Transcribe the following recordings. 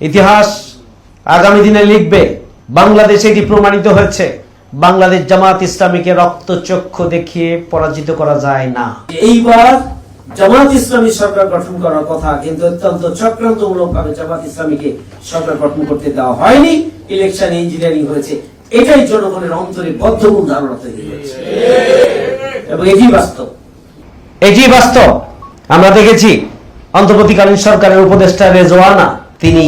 ইতিহাস আগামী দিনে লিখবে, বাংলাদেশে এটি প্রমাণিত হয়েছে, বাংলাদেশ জামাত ইসলামীকে রক্তচক্ষু দেখিয়ে পরাজিত করা যায় না। এইবার জামাত ইসলামী সরকার গঠন করার কথা, কিন্তু অত্যন্ত চক্রান্তমূলক ভাবে জামাত ইসলামীকে সরকার গঠন করতে দেওয়া হয়নি। ইলেকশন ইঞ্জিনিয়ারিং হয়েছে, এটাই জনগণের অন্তরে বদ্ধমূল ধারণা তৈরি হয়েছে এবং এটি বাস্তব। আমরা দেখেছি অন্তর্বর্তীকালীন সরকারের উপদেষ্টা রেজওয়ানা, তিনি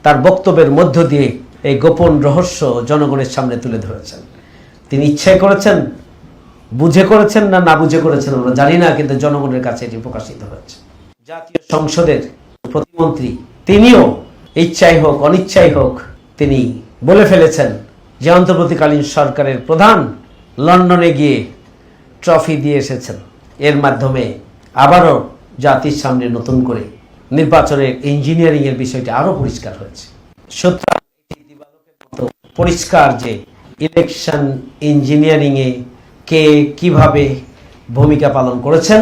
তার বক্তব্যের মধ্য দিয়ে এই গোপন রহস্য জনগণের সামনে তুলে ধরেছেন। তিনি ইচ্ছায় করেছেন, বুঝে করেছেন না বুঝে করেছেন আমরা জানি না, কিন্তু জনগণের কাছে এটি প্রকাশিত হয়েছে। জাতীয় সংসদের প্রতিমন্ত্রী তিনিও ইচ্ছাই হোক অনিচ্ছাই হোক তিনি বলে ফেলেছেন যে অন্তর্বর্তীকালীন সরকারের প্রধান লন্ডনে গিয়ে ট্রফি দিয়ে এসেছেন। এর মাধ্যমে আবারও জাতির সামনে নতুন করে নির্বাচনের ইঞ্জিনিয়ারিং এর বিষয়টি আরো পরিষ্কার হয়েছে। সুতরাং পরিষ্কার যে ইলেকশন ইঞ্জিনিয়ারিং এ কে কিভাবে ভূমিকা পালন করেছেন।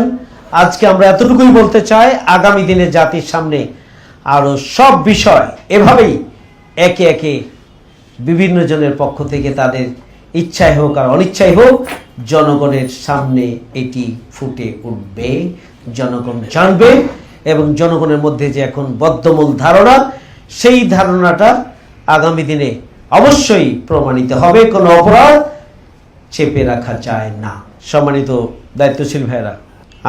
আজকে আমরা এতটুকুই বলতে চাই, আগামী দিনে জাতির সামনে আরো সব বিষয় এভাবেই একে একে বিভিন্ন জনের পক্ষ থেকে তাদের ইচ্ছাই হোক আর অনিচ্ছাই হোক জনগণের সামনে এটি ফুটে উঠবে, জনগণ জানবে এবং জনগণের মধ্যে যে এখন বদ্ধমূল ধারণা, সেই ধারণাটা আগামী দিনে অবশ্যই প্রমাণিত হবে। কোনো অপরাধ চেপে রাখা যায় না। সম্মানিত দায়িত্বশীল ভাইরা,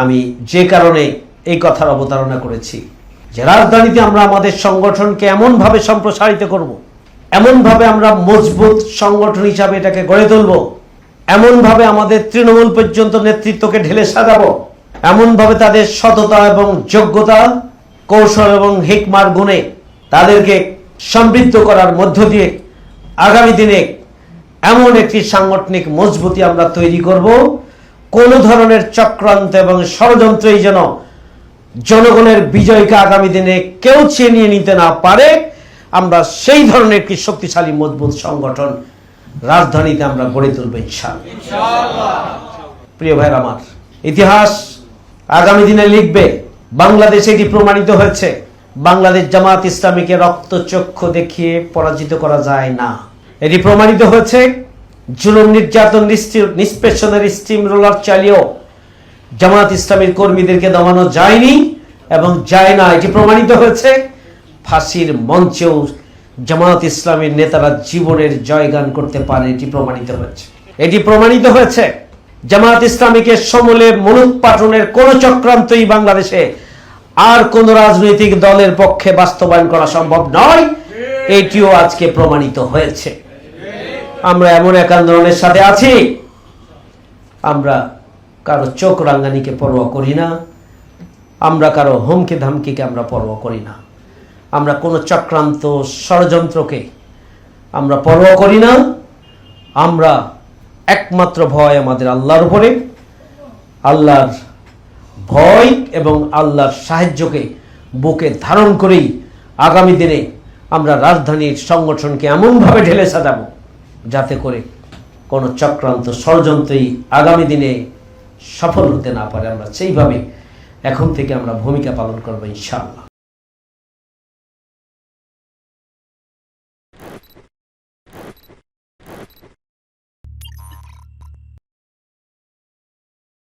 আমি যে কারণে এই কথার অবতারণা করেছি যে রাজধানীতে আমরা আমাদের সংগঠনকে এমনভাবে সম্প্রসারিত করব, এমনভাবে আমরা মজবুত সংগঠন হিসাবে এটাকে গড়ে তুলব, এমনভাবে আমাদের তৃণমূল পর্যন্ত নেতৃত্বকে ঢেলে সাজাবো, এমনভাবে তাদের সততা এবং যোগ্যতা, কৌশল এবং হিকমার গুণে তাদেরকে সমৃদ্ধ করার মধ্য দিয়ে আগামী দিনে এমন একটি সাংগঠনিক মজবুতি আমরা তৈরি করব, কোন ধরনের চক্রান্ত এবং ষড়যন্ত্রই যেন জনগণের বিজয়কে আগামী দিনে কেউ ছিনিয়ে নিতে না পারে। আমরা সেই ধরনের একটি শক্তিশালী মজবুত সংগঠন রাজধানীতে আমরা গড়ে তুলব ইনশাআল্লাহ। প্রিয় ভাইরা আমার, ইতিহাস আগামী দিনে লিখবে, বাংলাদেশে এটি প্রমাণিত হয়েছে, বাংলাদেশ জামাত ইসলামীকে রক্তচক্ষু দেখিয়ে পরাজিত করা যায় না। এটি প্রমাণিত হয়েছে জুলুম নির্যাতন নিষ্পেষণের স্টিম রোলার চালিয়েও জামাত ইসলামীর কর্মীদেরকে দমানো যায়নি এবং যায় না। এটি প্রমাণিত হয়েছে ফাঁসির মঞ্চেও জামাত ইসলামীর নেতারা জীবনের জয়গান করতে পারে, এটি প্রমাণিত হয়েছে। এটি প্রমাণিত হয়েছে জামাত ইসলামীকে সমূলে মূলোৎপাটনের কোন চক্রান্তই বাংলাদেশে আর কোন রাজনৈতিক দলের পক্ষে বাস্তবায়ন করা সম্ভব নয়, এটিও আজকে প্রমাণিত হয়েছে। আমরা এমন এক আন্দোলনের সাথে আছি, আমরা কারো চোখ রাঙ্গানিকে পরোয়া করি না, আমরা কারো হুমকি ধামকিকে আমরা পরোয়া করি না, আমরা কোনো চক্রান্ত ষড়যন্ত্রকে আমরা পরোয়া করি না। আমরা একমাত্র ভয় আমাদের আল্লাহর উপরে, আল্লাহর ভয় এবং আল্লাহর সাহায্যকে বুকে ধারণ করেই আগামী দিনে আমরা রাজধানীর সংগঠনকে এমনভাবে ঢেলে সাজাবো যাতে করে কোনো চক্রান্ত ষড়যন্ত্রই আগামী দিনে সফল হতে না পারে। আমরা সেইভাবে এখন থেকে আমরা ভূমিকা পালন করবো ইনশাআল্লাহ।